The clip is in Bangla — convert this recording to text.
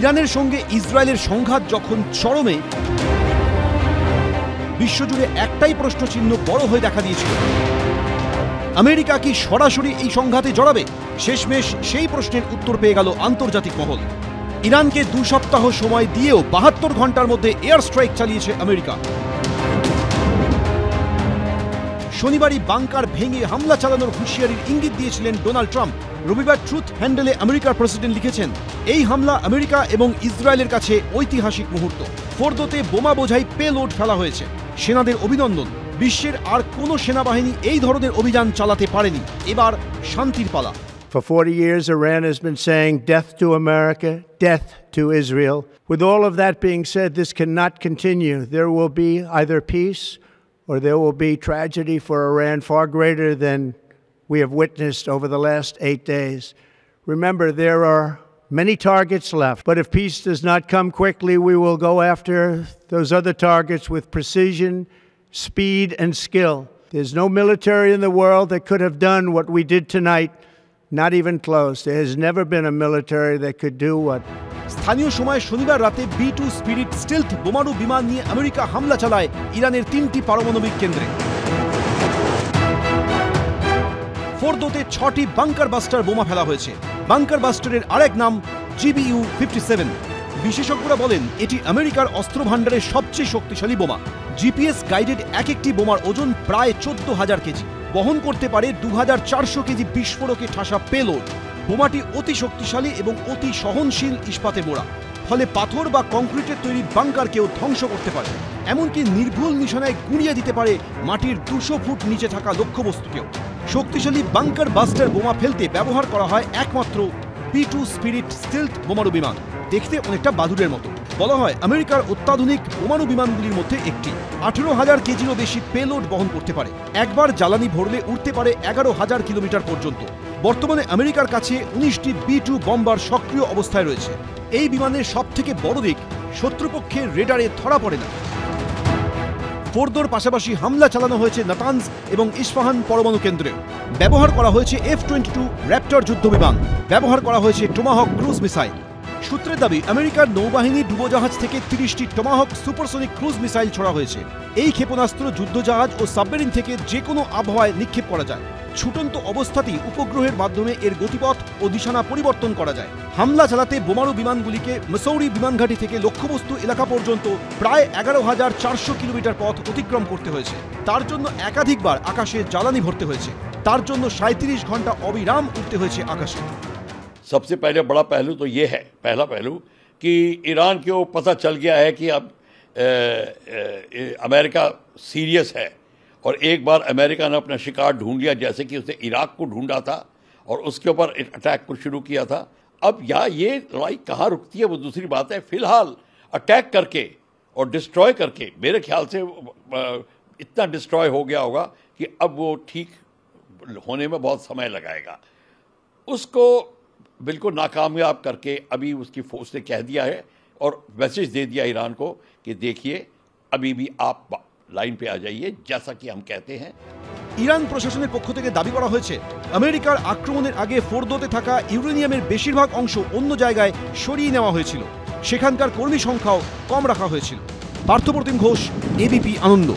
ইরানের সঙ্গে ইসরায়েলের সংঘাত যখন চরমে, বিশ্বজুড়ে একটাই প্রশ্নচিহ্ন বড় হয়ে দেখা দিয়েছিল, আমেরিকা কি সরাসরি এই সংঘাতে জড়াবে? শেষমেশ সেই প্রশ্নের উত্তর পেয়ে গেল আন্তর্জাতিক মহল। ইরানকে 2 সপ্তাহ সময় দিয়েও 72 ঘন্টার মধ্যে এয়ার স্ট্রাইক চালিয়েছে আমেরিকা। শনিবারই বাংকার ভেঙে হামলা চালানোর হুঁশিয়ারির ইঙ্গিত দিয়েছিলেন ডোনাল্ড ট্রাম্প। রবিবার ট্রুথ হ্যান্ডেলে আমেরিকার প্রেসিডেন্ট লিখেছেন, এই হামলা আমেরিকা এবং ইসরায়েলের কাছে ঐতিহাসিক মুহূর্ত। ফোর্দোতে বোমা বোঝাই পেলোড ফেলা হয়েছে। সেনাদের অভিনন্দন। বিশ্বের আর কোনো সেনাবাহিনী এই ধরনের অভিযান চালাতে পারেনি। এবার শান্তির পালা। For 40 years, Iran has been saying death to America, death to Israel. With all of that being said, this cannot continue. There will be either peace or there will be tragedy for Iran far greater than we have witnessed over the last 8 days. Remember, there are many targets left, but if peace does not come quickly, we will go after those other targets with precision, speed, and skill. There's no military in the world that could have done what we did tonight. Not even close. There has never been a military that could do what. স্থানীয় সময় শনিবার রাতে B-2 স্পিরিট স্টিলথ বোমারু বিমান নিয়ে আমেরিকা হামলা চালায় ইরানের 3টি পারমাণবিক কেন্দ্রে। ফোর্দোতে 6টি বাংকার বাস্টার বোমা ফেলা হয়েছে। বাংকার বাস্টারের আরেক নাম GBU-57। বিশেষজ্ঞরা বলেন এটি আমেরিকার অস্ত্র ভাণ্ডারের সবচেয়ে শক্তিশালী বোমা। জিপিএস গাইডেড একটি বোমার ওজন প্রায় 14,000 কেজি। বহন করতে পারে 2,400 কেজি বিস্ফোরকে ঠাসা পেলোড। বোমাটি অতি শক্তিশালী এবং অতি সহনশীল ইস্পাতে মোড়া, ফলে পাথর বা কংক্রিটের তৈরি বাংকারকেও ধ্বংস করতে পারে। এমনকি নির্ভুল নিশানায় গুঁড়িয়ে দিতে পারে মাটির 200 ফুট নিচে থাকা লক্ষ্যবস্তুকেও। শক্তিশালী বাংকার বাস্টার বোমা ফেলতে ব্যবহার করা হয় একমাত্র B-2 স্পিরিট স্টিলথ বোমারু বিমান। দেখতে অনেকটা বাদুড়ের মতো। বলা হয় আমেরিকার অত্যাধুনিক বোমারু বিমানগুলির মধ্যে একটি। 18,000 কেজিরও বেশি পেলোড বহন করতে পারে। একবার জ্বালানি ভরলে উঠতে পারে 11,000 কিলোমিটার পর্যন্ত। বর্তমানে আমেরিকার কাছে 19টি B-2 বম্বার সক্রিয় অবস্থায় রয়েছে। এই বিমানের সবথেকে বড় দিক, শত্রুপক্ষের রেডারে ধরা পড়ে না। ফোর্দোর পাশাপাশি হামলা চালানো হয়েছে নাতানজ এবং ইস্পাহান পরমাণু কেন্দ্রেও। ব্যবহার করা হয়েছে F-22 র্যাপ্টর যুদ্ধবিমান। ব্যবহার করা হয়েছে টোমাহক ক্রুজ মিসাইল। সূত্রের দাবি আমেরিকার নৌবাহিনী ডুবোজাহাজ থেকে 30টি টোমাহক সুপারসনিক ক্রুজ মিসাইল ছোড়া হয়েছে। এই ক্ষেপণাস্ত্র যুদ্ধজাহাজ ও সাবমেরিন থেকে যে কোনো আবহাওয়ায় নিক্ষেপ করা যায়। ছুটন্ত অবস্থাতেই উপগ্রহের মাধ্যমে এর গতিপথ ও দিশানা পরিবর্তন করা যায়। হামলা চালাতে বোমারু বিমানগুলিকে মিসৌরি বিমানঘাঁটি থেকে লক্ষ্যবস্তু এলাকা পর্যন্ত প্রায় 11,400 কিলোমিটার পথ অতিক্রম করতে হয়েছে। তার জন্য একাধিকবার আকাশে জ্বালানি ভরতে হয়েছে। তার জন্য 37 ঘন্টা অবিরাম উঠতে হয়েছে আকাশে। सबसे पहले बड़ा पहलू तो ये है, पहला पहलू कि ईरान को पता चल गया है कि अब अमेरिका सीरियस है और एक बार अमेरिका ने अपना शिकार ढूंढ लिया, जैसे कि उसने इराक को ढूंढा था और उसके ऊपर अटैक को शुरू किया था। अब ये लड़ाई कहाँ रुकती है वो दूसरी बात है। फिलहाल अटैक करके और डिस्ट्रॉय करके मेरे ख्याल से इतना डिस्ट्रॉय हो गया होगा कि अब वो ठीक होने में बहुत समय लगाएगा। उसको बिल्कुल नाकामयाब करके अभी उसकी फोर्स ने कह दिया है और मैसेज दे दिया ईरान को कि देखिए अभी भी आप लाइन पे आ जाइए, जैसा कि हम कहते हैं। ইরান প্রশাসনের পক্ষ থেকে দাবি করা হয়েছে আমেরিকার আক্রমণের আগে ফোর্দোতে থাকা ইউরেনিয়ামের বেশিরভাগ অংশ অন্য জায়গায় সরিয়ে নেওয়া হয়েছিল। সেখানকার কর্মী সংখ্যাও কম রাখা হয়েছিল। পার্থপ্রতিম ঘোষ, ABP আনন্দ।